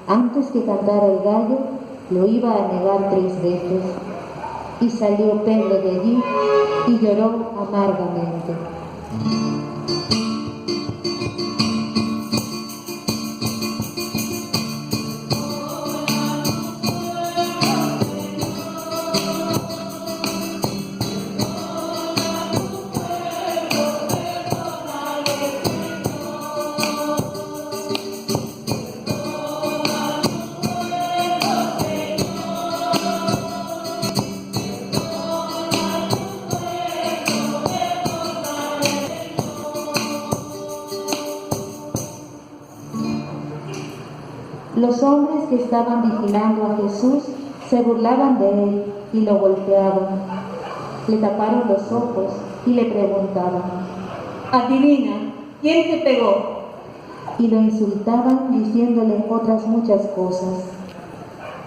Antes que cantara el gallo, lo iba a negar 3 veces. Y salió Pedro de allí y lloró amargamente. Los hombres que estaban vigilando a Jesús se burlaban de él y lo golpeaban. Le taparon los ojos y le preguntaban: Adivina, ¿quién te pegó? Y lo insultaban diciéndole otras muchas cosas.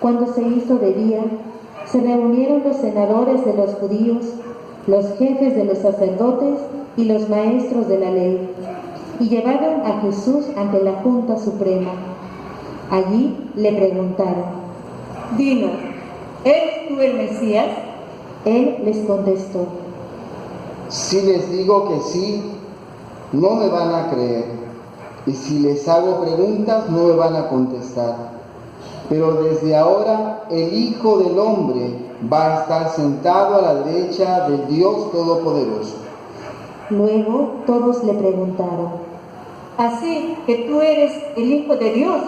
Cuando se hizo de día, se reunieron los senadores de los judíos, los jefes de los sacerdotes y los maestros de la ley, y llevaron a Jesús ante la Junta Suprema. Allí le preguntaron: Dinos, ¿eres tú el Mesías? Él les contestó: Si les digo que sí, no me van a creer, y si les hago preguntas, no me van a contestar. Pero desde ahora el Hijo del Hombre va a estar sentado a la derecha del Dios Todopoderoso. Luego todos le preguntaron: ¿Así que tú eres el Hijo de Dios?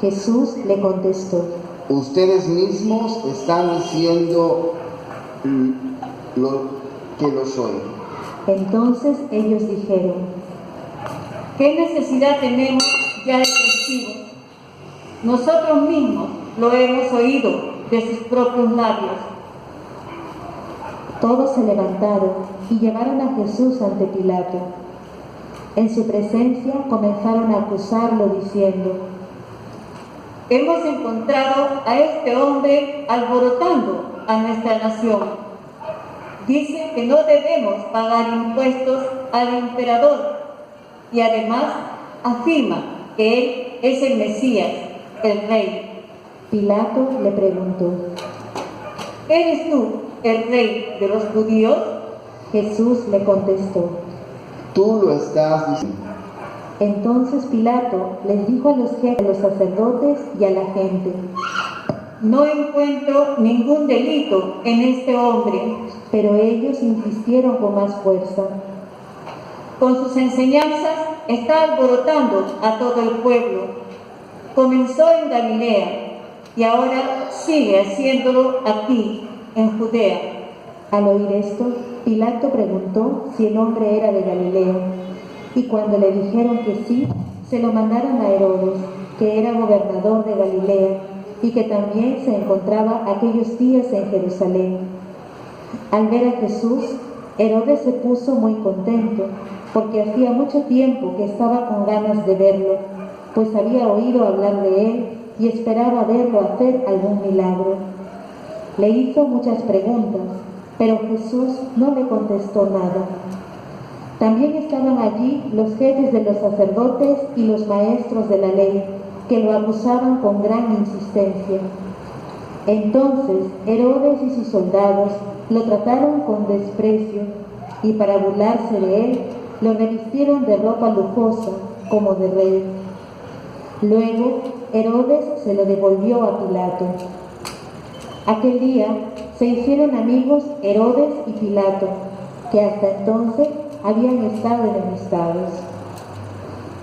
Jesús le contestó: Ustedes mismos están diciendo que lo soy. Entonces ellos dijeron: ¿Qué necesidad tenemos ya de testigos? Nosotros mismos lo hemos oído de sus propios labios. Todos se levantaron y llevaron a Jesús ante Pilato. En su presencia comenzaron a acusarlo diciendo: Hemos encontrado a este hombre alborotando a nuestra nación. Dice que no debemos pagar impuestos al emperador y además afirma que él es el Mesías, el Rey. Pilato le preguntó: ¿Eres tú el Rey de los judíos? Jesús le contestó: Tú lo estás diciendo. Entonces Pilato les dijo a los jefes de los sacerdotes y a la gente: No encuentro ningún delito en este hombre. Pero ellos insistieron con más fuerza: Con sus enseñanzas está alborotando a todo el pueblo. Comenzó en Galilea y ahora sigue haciéndolo aquí, en Judea. Al oír esto, Pilato preguntó si el hombre era de Galilea. Y cuando le dijeron que sí, se lo mandaron a Herodes, que era gobernador de Galilea y que también se encontraba aquellos días en Jerusalén. Al ver a Jesús, Herodes se puso muy contento, porque hacía mucho tiempo que estaba con ganas de verlo, pues había oído hablar de él y esperaba verlo hacer algún milagro. Le hizo muchas preguntas, pero Jesús no le contestó nada. También estaban allí los jefes de los sacerdotes y los maestros de la ley, que lo acusaban con gran insistencia. Entonces Herodes y sus soldados lo trataron con desprecio y para burlarse de él lo revistieron de ropa lujosa como de rey. Luego Herodes se lo devolvió a Pilato. Aquel día se hicieron amigos Herodes y Pilato, que hasta entonces habían estado enemistados.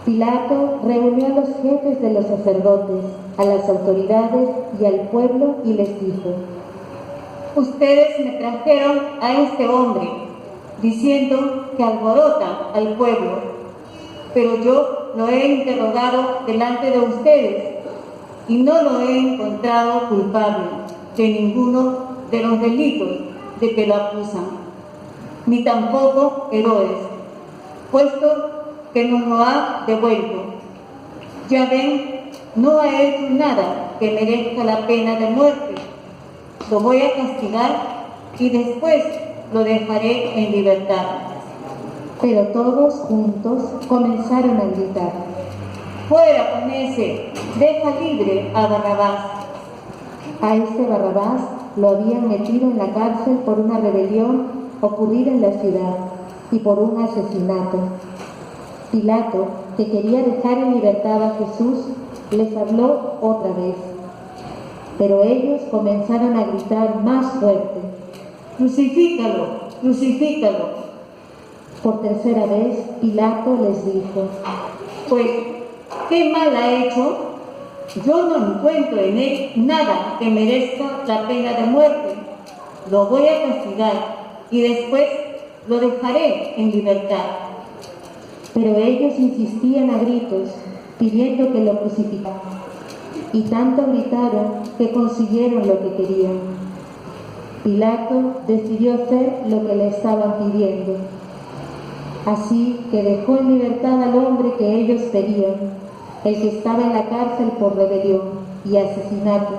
Pilato reunió a los jefes de los sacerdotes, a las autoridades y al pueblo y les dijo: Ustedes me trajeron a este hombre, diciendo que alborota al pueblo, pero yo lo he interrogado delante de ustedes y no lo he encontrado culpable de ninguno de los delitos de que lo acusan, ni tampoco Herodes, puesto que nos lo ha devuelto. Ya ven, no ha hecho nada que merezca la pena de muerte. Lo voy a castigar y después lo dejaré en libertad. Pero todos juntos comenzaron a gritar: Fuera con ese, deja libre a Barrabás. A este Barrabás lo habían metido en la cárcel por una rebelión ocurrida en la ciudad y por un asesinato. Pilato, que quería dejar en libertad a Jesús, les habló otra vez. Pero ellos comenzaron a gritar más fuerte: ¡Crucifícalo! ¡Crucifícalo! Por tercera vez, Pilato les dijo: Pues, ¿qué mal ha hecho? Yo no encuentro en él nada que merezca la pena de muerte. Lo voy a castigar y después lo dejaré en libertad. Pero ellos insistían a gritos, pidiendo que lo crucificaran. Y tanto gritaron que consiguieron lo que querían. Pilato decidió hacer lo que le estaban pidiendo. Así que dejó en libertad al hombre que ellos pedían, el que estaba en la cárcel por rebelión y asesinato,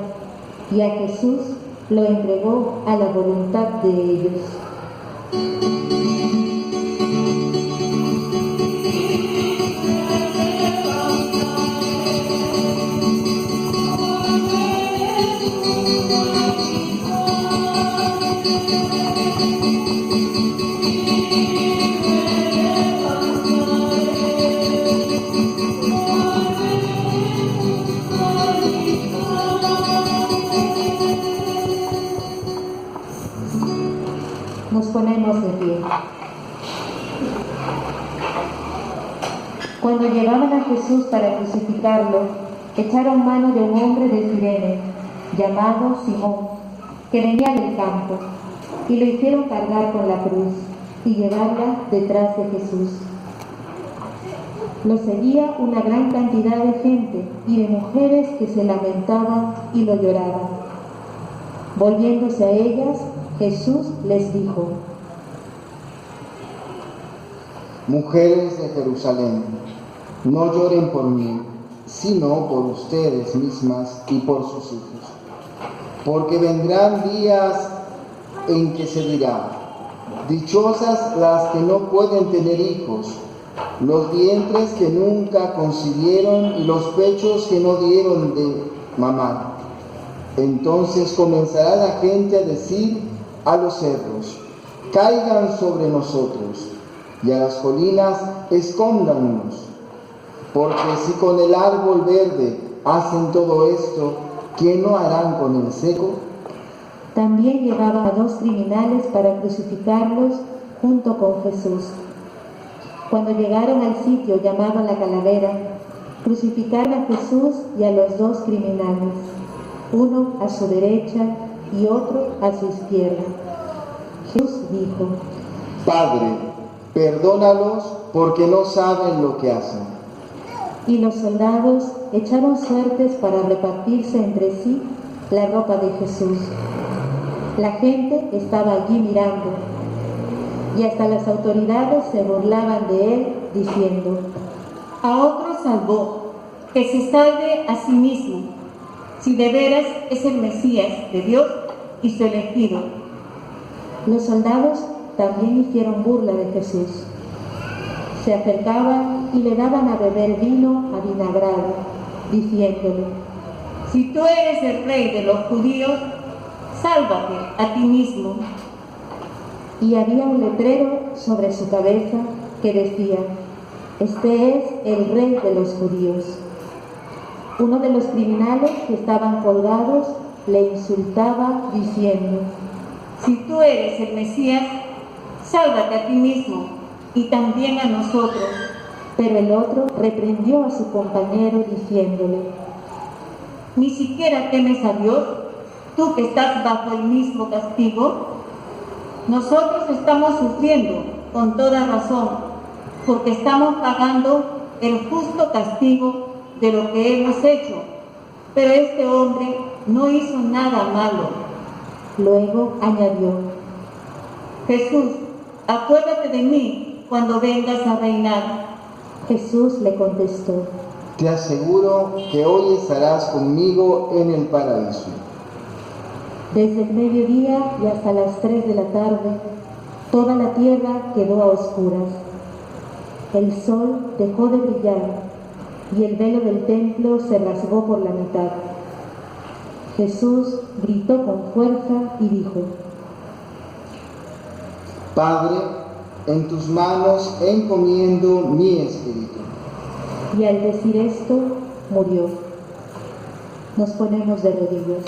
y a Jesús lo entregó a la voluntad de ellos. Nos ponemos de pie. Cuando llevaban a Jesús para crucificarlo, echaron mano de un hombre de Cirene, llamado Simón, que venía del campo, y lo hicieron cargar con la cruz y llevarla detrás de Jesús. Lo seguía una gran cantidad de gente y de mujeres que se lamentaban y lo lloraban. Volviéndose a ellas, Jesús les dijo: Mujeres de Jerusalén, no lloren por mí, sino por ustedes mismas y por sus hijos. Porque vendrán días en que se dirá: dichosas las que no pueden tener hijos, los vientres que nunca concibieron y los pechos que no dieron de mamar. Entonces comenzará la gente a decir a los cerros: caigan sobre nosotros, y a las colinas: escóndanos. Porque si con el árbol verde hacen todo esto, ¿qué no harán con el seco? También llevaba a 2 criminales para crucificarlos junto con Jesús. Cuando llegaron al sitio llamado La Calavera, crucificaron a Jesús y a los 2 criminales, uno a su derecha y otro a su izquierda. Jesús dijo: Padre, perdónalos porque no saben lo que hacen. Y los soldados echaron suertes para repartirse entre sí la ropa de Jesús. La gente estaba allí mirando, y hasta las autoridades se burlaban de él, diciendo: A otro salvó, que se salve a sí mismo, si de veras es el Mesías de Dios y su elegido. Los soldados también hicieron burla de Jesús. Se acercaban y le daban a beber vino avinagrado, diciéndole: Si tú eres el rey de los judíos, sálvate a ti mismo. Y había un letrero sobre su cabeza que decía: Este es el rey de los judíos. Uno de los criminales que estaban colgados le insultaba diciendo: Si tú eres el Mesías, sálvate a ti mismo y también a nosotros. Pero el otro reprendió a su compañero diciéndole: ¿Ni siquiera temes a Dios, tú que estás bajo el mismo castigo? Nosotros estamos sufriendo con toda razón, porque estamos pagando el justo castigo de lo que hemos hecho, pero este hombre no hizo nada malo. Luego añadió: Jesús, acuérdate de mí cuando vengas a reinar. Jesús le contestó: Te aseguro que hoy estarás conmigo en el paraíso. Desde el mediodía y hasta las 3 de la tarde, toda la tierra quedó a oscuras. El sol dejó de brillar y el velo del templo se rasgó por la mitad. Jesús gritó con fuerza y dijo: Padre, en tus manos encomiendo mi espíritu. Y al decir esto, murió. Nos ponemos de rodillas.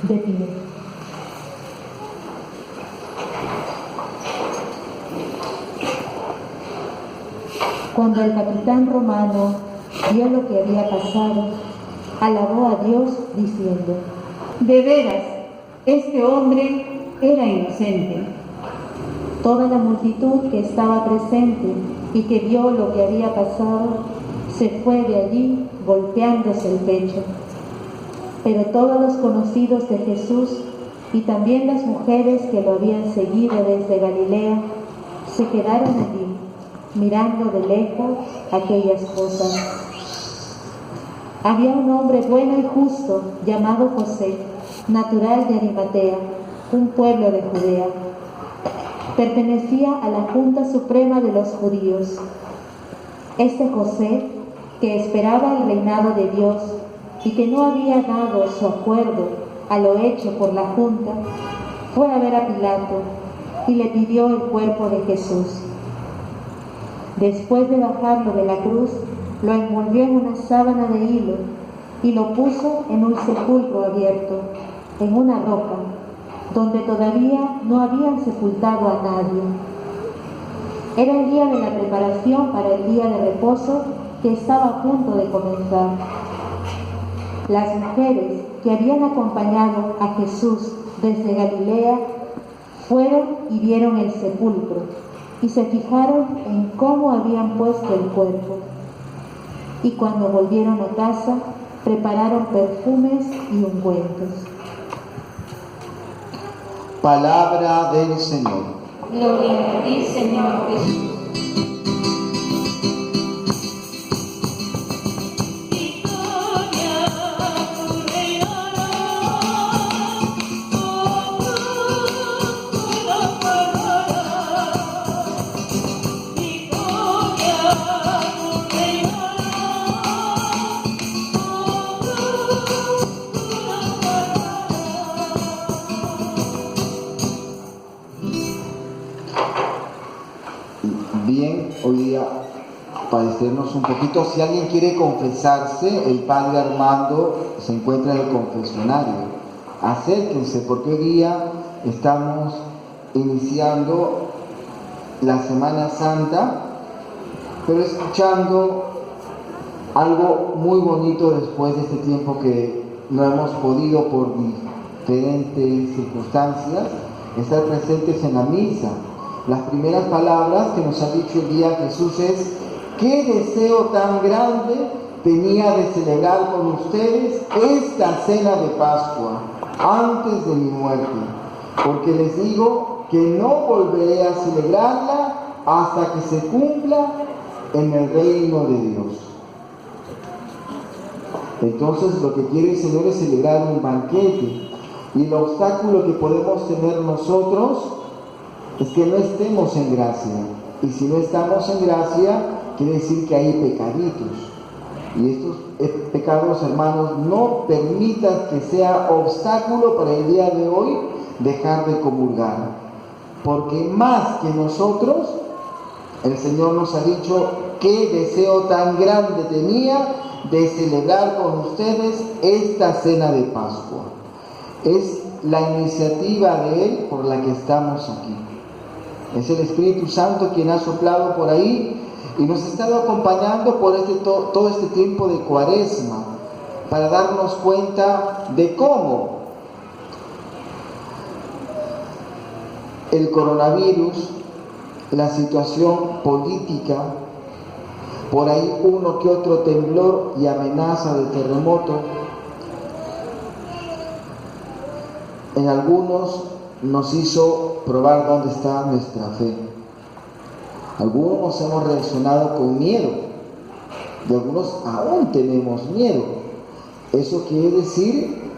De pie. Cuando el capitán romano vio lo que había pasado, alabó a Dios diciendo: De veras, este hombre era inocente. Toda la multitud que estaba presente y que vio lo que había pasado, se fue de allí golpeándose el pecho. Pero todos los conocidos de Jesús y también las mujeres que lo habían seguido desde Galilea se quedaron allí, mirando de lejos aquellas cosas. Había un hombre bueno y justo llamado José, natural de Arimatea, un pueblo de Judea. Pertenecía a la Junta Suprema de los Judíos. Este José, que esperaba el reinado de Dios y que no había dado su acuerdo a lo hecho por la Junta, fue a ver a Pilato y le pidió el cuerpo de Jesús. Después de bajarlo de la cruz, lo envolvió en una sábana de hilo y lo puso en un sepulcro abierto, en una roca, donde todavía no habían sepultado a nadie. Era el día de la preparación para el día de reposo que estaba a punto de comenzar. Las mujeres que habían acompañado a Jesús desde Galilea fueron y vieron el sepulcro y se fijaron en cómo habían puesto el cuerpo. Y cuando volvieron a casa, prepararon perfumes y ungüentos. Palabra del Señor. Gloria a ti, Señor Jesús. Bien, hoy día padecernos un poquito. Si alguien quiere confesarse, el Padre Armando se encuentra en el confesionario. Acérquense porque hoy día estamos iniciando la Semana Santa, pero escuchando algo muy bonito después de este tiempo que no hemos podido por diferentes circunstancias estar presentes en la misa. Las primeras palabras que nos ha dicho el día Jesús es: qué deseo tan grande tenía de celebrar con ustedes esta cena de Pascua antes de mi muerte, porque les digo que no volveré a celebrarla hasta que se cumpla en el reino de Dios. Entonces lo que quiere el Señor es celebrar un banquete, y el obstáculo que podemos tener nosotros es que no estemos en gracia, y si no estamos en gracia quiere decir que hay pecaditos, y estos pecados, hermanos, no permitan que sea obstáculo para el día de hoy dejar de comulgar, porque más que nosotros el Señor nos ha dicho qué deseo tan grande tenía de celebrar con ustedes esta cena de Pascua. Es la iniciativa de Él por la que estamos aquí. Es el Espíritu Santo quien ha soplado por ahí y nos ha estado acompañando por todo este tiempo de Cuaresma, para darnos cuenta de cómo el coronavirus, la situación política, por ahí uno que otro temblor y amenaza de terremoto, en algunos nos hizo probar dónde está nuestra fe. Algunos hemos reaccionado con miedo, y algunos aún tenemos miedo. Eso quiere decir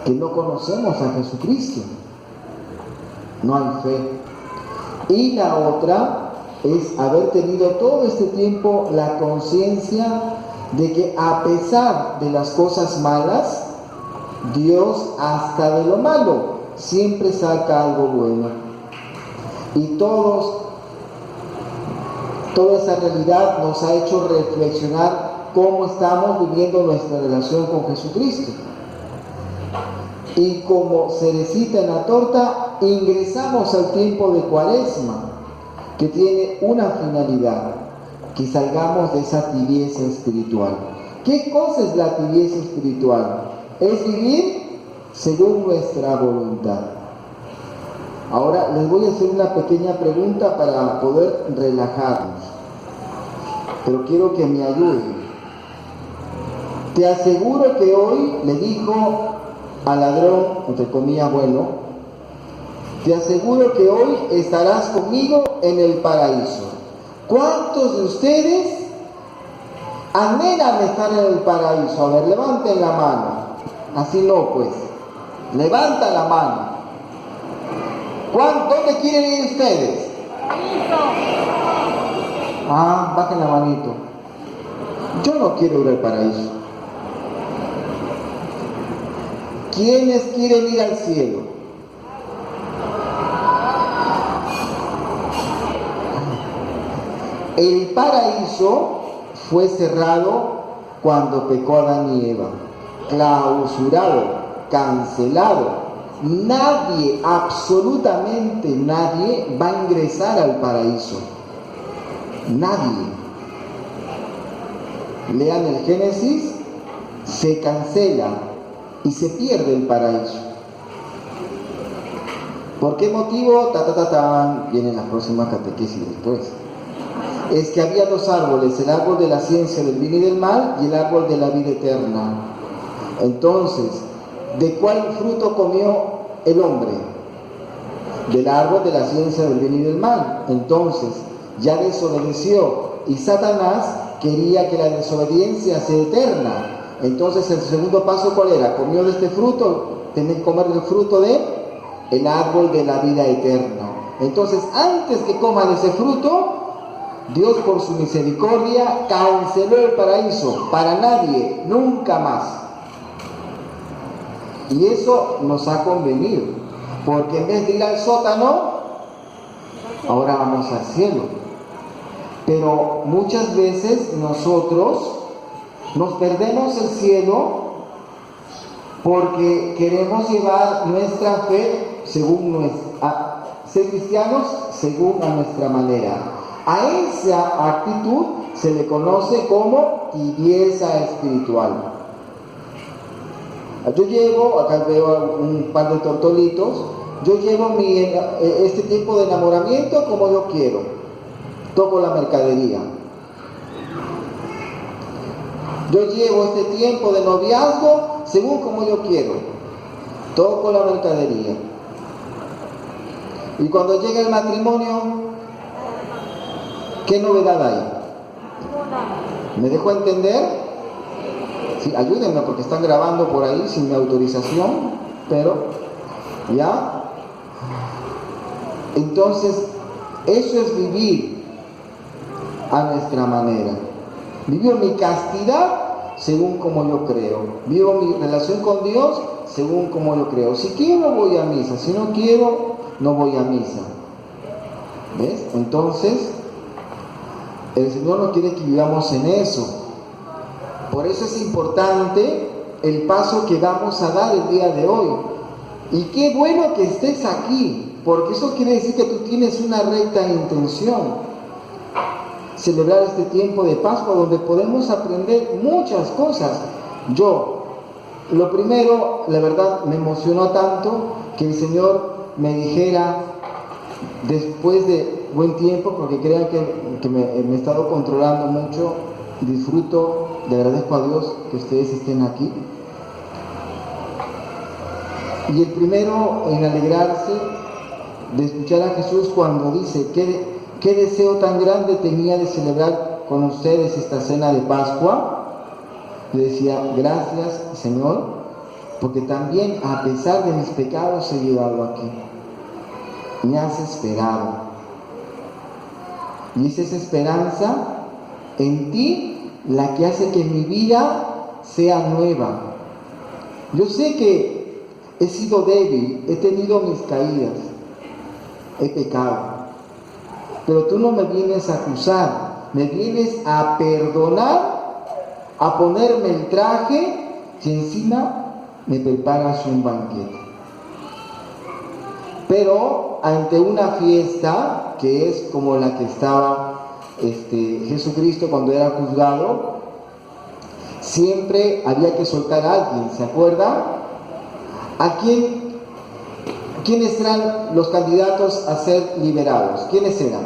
que no conocemos a Jesucristo, no hay fe. Y la otra es haber tenido todo este tiempo la conciencia de que a pesar de las cosas malas, Dios hasta de lo malo siempre saca algo bueno. Y toda esa realidad nos ha hecho reflexionar cómo estamos viviendo nuestra relación con Jesucristo. Y como cerecita en la torta, ingresamos al tiempo de Cuaresma, que tiene una finalidad, que salgamos de esa tibieza espiritual. ¿Qué cosa es la tibieza espiritual? Es vivir según nuestra voluntad. Ahora les voy a hacer una pequeña pregunta para poder relajarnos, pero quiero que me ayuden. Te aseguro que hoy le dijo al ladrón, entre comillas, bueno, te aseguro que hoy estarás conmigo en el paraíso. ¿Cuántos de ustedes anhelan estar en el paraíso? A ver, levanten la mano. Así no, pues. Levanta la mano. ¿Dónde quieren ir ustedes? Bajen la manito. Yo no quiero ir al paraíso. ¿Quiénes quieren ir al cielo? El paraíso fue cerrado cuando pecó Adán y Eva, clausurado, cancelado. Nadie, absolutamente nadie va a ingresar al paraíso. Nadie. Lean el Génesis, se cancela y se pierde el paraíso. ¿Por qué motivo? Vienen las próximas catequesis después. Es que había dos árboles, el árbol de la ciencia del bien y del mal y el árbol de la vida eterna. Entonces, ¿de cuál fruto comió el hombre? Del árbol de la ciencia del bien y del mal. Entonces, ya desobedeció y Satanás quería que la desobediencia sea eterna. Entonces, el segundo paso, ¿cuál era? Comió de este fruto, tenía que comer del fruto de el árbol de la vida eterna. Entonces, antes que coma de ese fruto, Dios por su misericordia canceló el paraíso para nadie, nunca más. Y eso nos ha convenido, porque en vez de ir al sótano, ahora vamos al cielo. Pero muchas veces nosotros nos perdemos el cielo porque queremos llevar nuestra fe ser cristianos según a nuestra manera. A esa actitud se le conoce como tibieza espiritual. Yo llevo, acá veo un par de tortolitos, yo llevo este tiempo de enamoramiento como yo quiero. Toco la mercadería. Yo llevo este tiempo de noviazgo según como yo quiero. Toco la mercadería. Y cuando llega el matrimonio, ¿qué novedad hay? ¿Me dejo entender? Sí, ayúdenme porque están grabando por ahí sin mi autorización, pero ¿ya? Entonces, eso es vivir a nuestra manera. Vivo mi castidad según como yo creo. Vivo mi relación con Dios según como yo creo. Si quiero, voy a misa. Si no quiero, no voy a misa. ¿Ves? Entonces, el Señor no quiere que vivamos en eso. Por eso es importante el paso que vamos a dar el día de hoy. Y qué bueno que estés aquí, porque eso quiere decir que tú tienes una recta intención. Celebrar este tiempo de Pascua donde podemos aprender muchas cosas. Lo primero, la verdad, me emocionó tanto que el Señor me dijera, después de buen tiempo, porque crean que me he estado controlando mucho. Disfruto, le agradezco a Dios que ustedes estén aquí. Y el primero en alegrarse de escuchar a Jesús cuando dice, ¿qué deseo tan grande tenía de celebrar con ustedes esta cena de Pascua? Le decía, gracias Señor, porque también a pesar de mis pecados he llegado aquí. Me has esperado. Y es esa esperanza en ti la que hace que mi vida sea nueva. Yo sé que he sido débil, he tenido mis caídas, he pecado, pero tú no me vienes a acusar, me vienes a perdonar, a ponerme el traje y encima me preparas un banquete. Pero ante una fiesta que es como la que estaba Jesucristo cuando era juzgado, siempre había que soltar a alguien, ¿se acuerda? ¿Quiénes eran los candidatos a ser liberados? ¿Quiénes eran?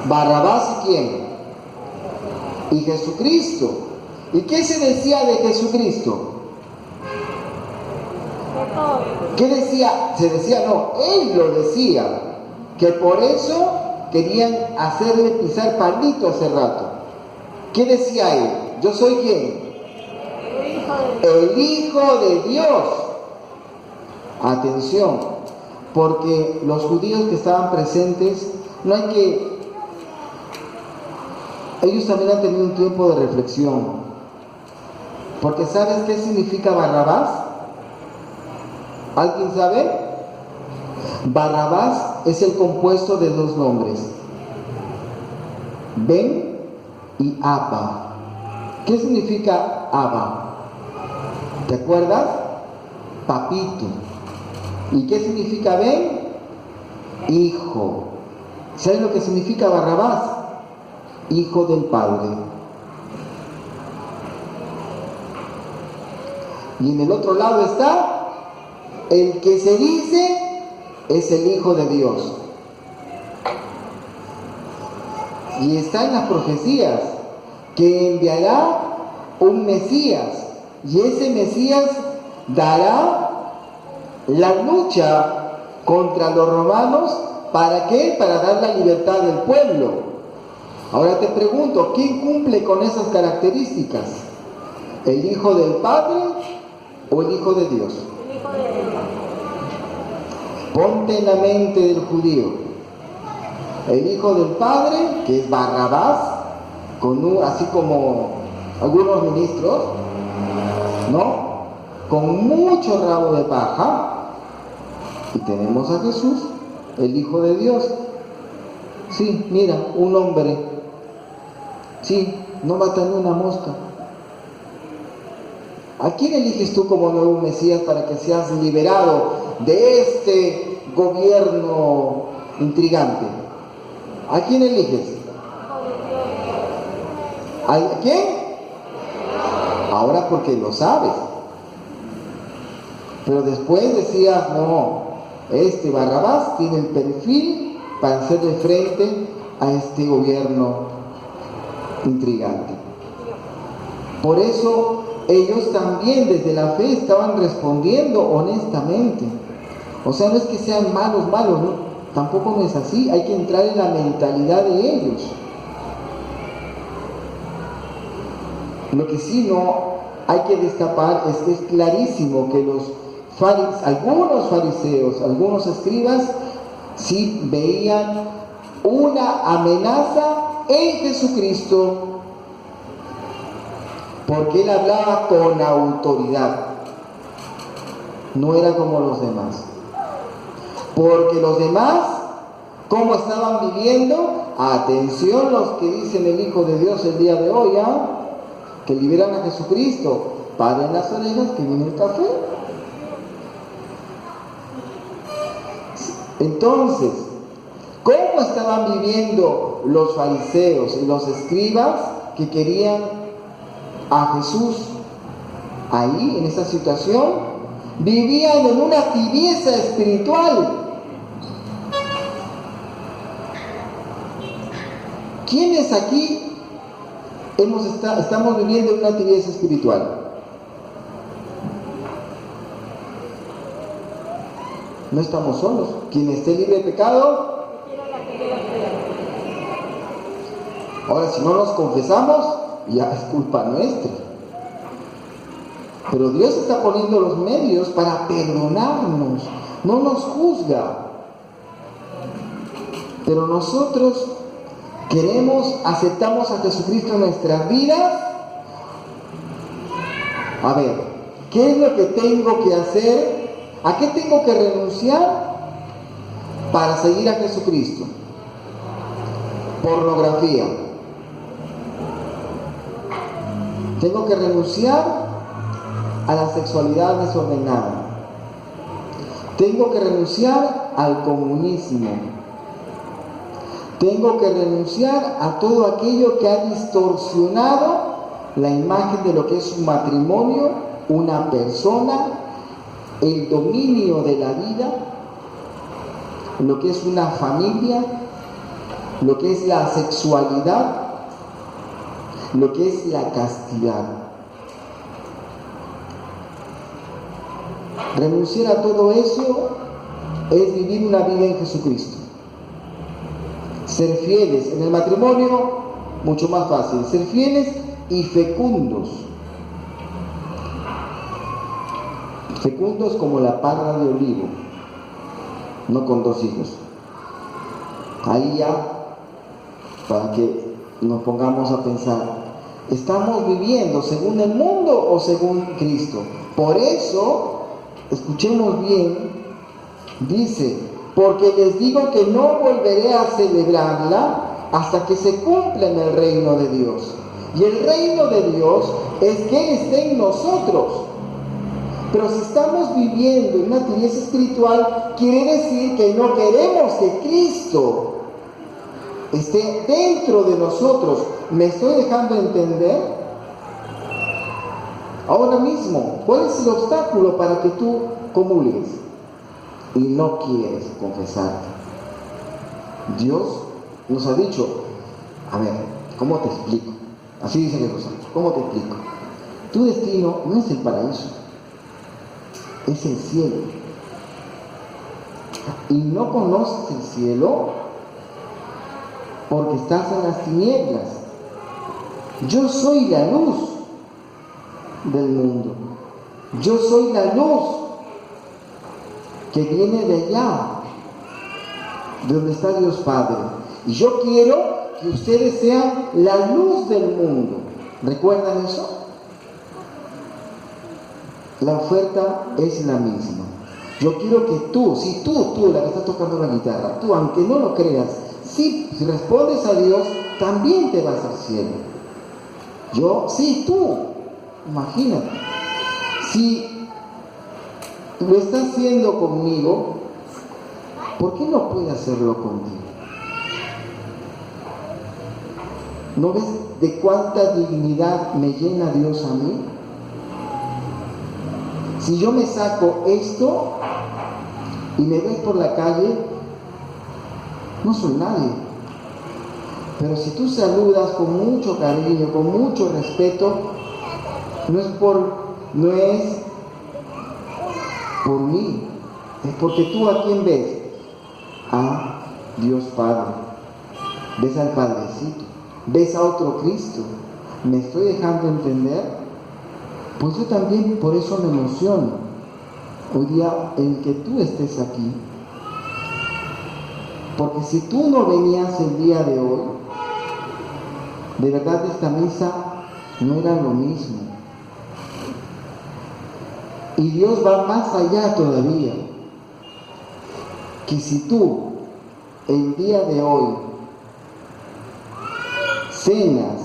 Barrabás y ¿quién? Y Jesucristo. ¿Y qué se decía de Jesucristo? ¿Qué decía? Se decía, no, él lo decía, que por eso querían hacerle pisar palito hace rato. ¿Qué decía él? ¿Yo soy quién? El Hijo de Dios. Atención, porque los judíos que estaban presentes, ellos también han tenido un tiempo de reflexión. Porque ¿sabes qué significa Barrabás? ¿Alguien sabe? Barrabás es el compuesto de dos nombres, Ben y Abba. ¿Qué significa Abba? ¿Te acuerdas? Papito. ¿Y qué significa Ben? Hijo. ¿Sabes lo que significa Barrabás? Hijo del Padre. Y en el otro lado está el que se dice es el Hijo de Dios. Y está en las profecías que enviará un Mesías, y ese Mesías dará la lucha contra los romanos. ¿Para qué? Para dar la libertad del pueblo. Ahora te pregunto, ¿quién cumple con esas características? ¿El Hijo del Padre o el Hijo de Dios? El Hijo de Dios. Ponte en la mente del judío. El Hijo del Padre, que es Barrabás, así como algunos ministros, ¿no? Con mucho rabo de paja. Y tenemos a Jesús, el Hijo de Dios. Sí, mira, un hombre. Sí, no mata ni una mosca. ¿A quién eliges tú como nuevo Mesías para que seas liberado de este gobierno intrigante? ¿A quién eliges? ¿A quién? Ahora porque lo sabes. Pero después decías, no, Barrabás tiene el perfil para hacerle frente a este gobierno intrigante. Por eso ellos también desde la fe estaban respondiendo honestamente. O sea, no es que sean malos, ¿no? Tampoco no es así. Hay que entrar en la mentalidad de ellos. Lo que sí no hay que destapar es que es clarísimo que algunos fariseos, algunos escribas, sí veían una amenaza en Jesucristo, porque él hablaba con autoridad, no era como los demás. Porque los demás, ¿cómo estaban viviendo? Atención los que dicen el Hijo de Dios el día de hoy, que liberan a Jesucristo. Paren las orejas que viene el café. Entonces, ¿cómo estaban viviendo los fariseos y los escribas que querían a Jesús? Ahí, en esa situación, vivían en una tibieza espiritual. ¿Quiénes aquí estamos viviendo una tibieza espiritual? No estamos solos. Quien esté libre de pecado. Ahora, si no nos confesamos, ya es culpa nuestra. Pero Dios está poniendo los medios para perdonarnos. No nos juzga. Pero nosotros aceptamos a Jesucristo en nuestras vidas. A ver, ¿qué es lo que tengo que hacer? ¿A qué tengo que renunciar para seguir a Jesucristo? Pornografía. Tengo que renunciar a la sexualidad desordenada. Tengo que renunciar al comunismo. Tengo que renunciar a todo aquello que ha distorsionado la imagen de lo que es un matrimonio, una persona, el dominio de la vida, lo que es una familia, lo que es la sexualidad, lo que es la castidad. Renunciar a todo eso es vivir una vida en Jesucristo. Ser fieles en el matrimonio, mucho más fácil. Ser fieles y fecundos. Fecundos como la parra de olivo, no con 2 hijos. Ahí ya, para que nos pongamos a pensar, ¿estamos viviendo según el mundo o según Cristo? Por eso, escuchemos bien, dice, porque les digo que no volveré a celebrarla hasta que se cumpla en el reino de Dios. Y el reino de Dios es que Él esté en nosotros. Pero si estamos viviendo en una tibieza espiritual, quiere decir que no queremos que Cristo esté dentro de nosotros. ¿Me estoy dejando entender? Ahora mismo, ¿cuál es el obstáculo para que tú comulgues y no quieres confesarte? Dios nos ha dicho, a ver, ¿cómo te explico? Así dice Jesús, ¿cómo te explico? Tu destino no es el paraíso, es el cielo. Y no conoces el cielo porque estás en las tinieblas. Yo soy la luz del mundo. Yo soy la luz que viene de allá, de donde está Dios Padre. Y yo quiero que ustedes sean la luz del mundo. ¿Recuerdan eso? La oferta es la misma. Yo quiero que tú, si tú, la que está tocando la guitarra, tú, aunque no lo creas, si respondes a Dios, también te vas al cielo. Yo, sí, tú, imagínate. Si lo está haciendo conmigo, ¿por qué no puede hacerlo contigo? ¿No ves de cuánta dignidad me llena Dios a mí? Si yo me saco esto y me ves por la calle, no soy nadie. Pero si tú saludas con mucho cariño, con mucho respeto, no es por mí, es porque tú a quién ves, a Dios Padre, ves al Padrecito, ves a otro Cristo. ¿Me estoy dejando entender? Pues yo también por eso me emociono hoy día en que tú estés aquí. Porque si tú no venías el día de hoy, de verdad esta misa no era lo mismo. Y Dios va más allá todavía. Que si tú el día de hoy cenas,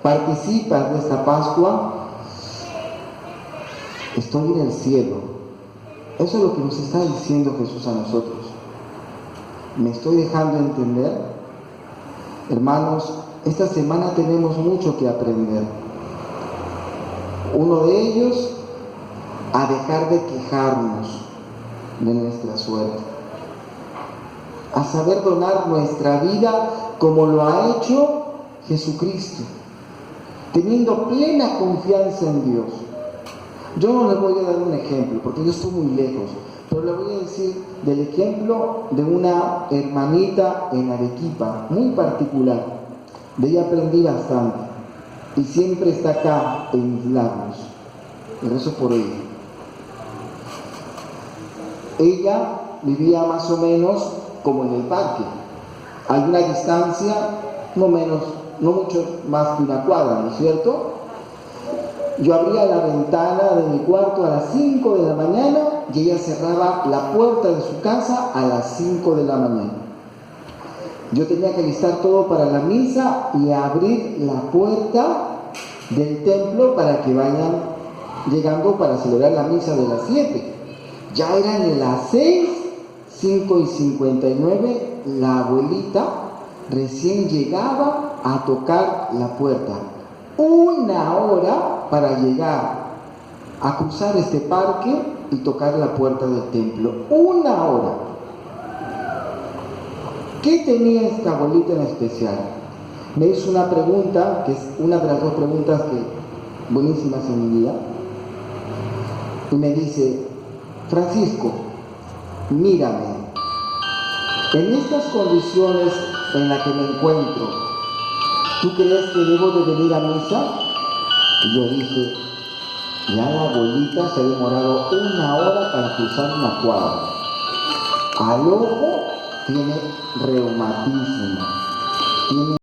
participas de esta Pascua, estoy en el cielo. Eso es lo que nos está diciendo Jesús a nosotros. ¿Me estoy dejando entender? Hermanos, esta semana tenemos mucho que aprender. Uno de ellos, a dejar de quejarnos de nuestra suerte, a saber donar nuestra vida como lo ha hecho Jesucristo, teniendo plena confianza en Dios. Yo no les voy a dar un ejemplo, porque yo estoy muy lejos, pero le voy a decir del ejemplo de una hermanita en Arequipa, muy particular. De ella aprendí bastante, y siempre está acá en mis labios. Y rezo por ella. Ella vivía más o menos como en el parque, a una distancia no mucho más que una cuadra, ¿no es cierto? Yo abría la ventana de mi cuarto a las 5 de la mañana y ella cerraba la puerta de su casa a las 5 de la mañana. Yo tenía que listar todo para la misa y abrir la puerta del templo para que vayan llegando para celebrar la misa de las 7. Ya eran las 6, 5:59, la abuelita recién llegaba a tocar la puerta. 1 hora para llegar a cruzar este parque y tocar la puerta del templo. 1 hora. ¿Qué tenía esta abuelita en especial? Me hizo una pregunta, que es una de las 2 preguntas que buenísimas en mi vida. Y me dice: Francisco, mírame, en estas condiciones en las que me encuentro, ¿tú crees que debo de venir a misa? Y yo dije: ya la abuelita se ha demorado 1 hora para cruzar una cuadra. Al ojo tiene reumatismo, tiene